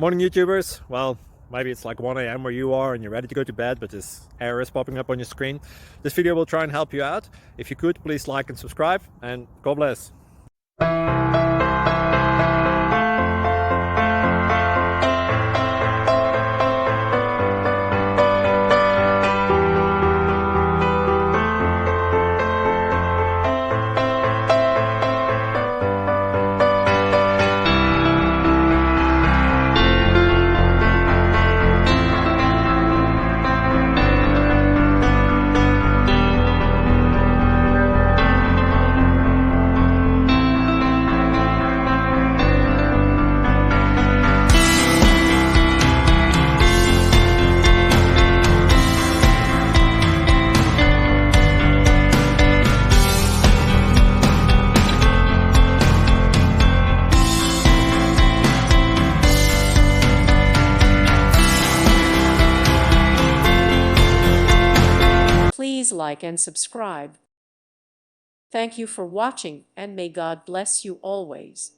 Morning YouTubers. Well, maybe it's like 1 a.m. where you are and you're ready to go to bed, but this error is popping up on your screen. This video will try and help you out. If you could, please like and subscribe, and God bless. Please like and subscribe. Thank you for watching, and may God bless you always.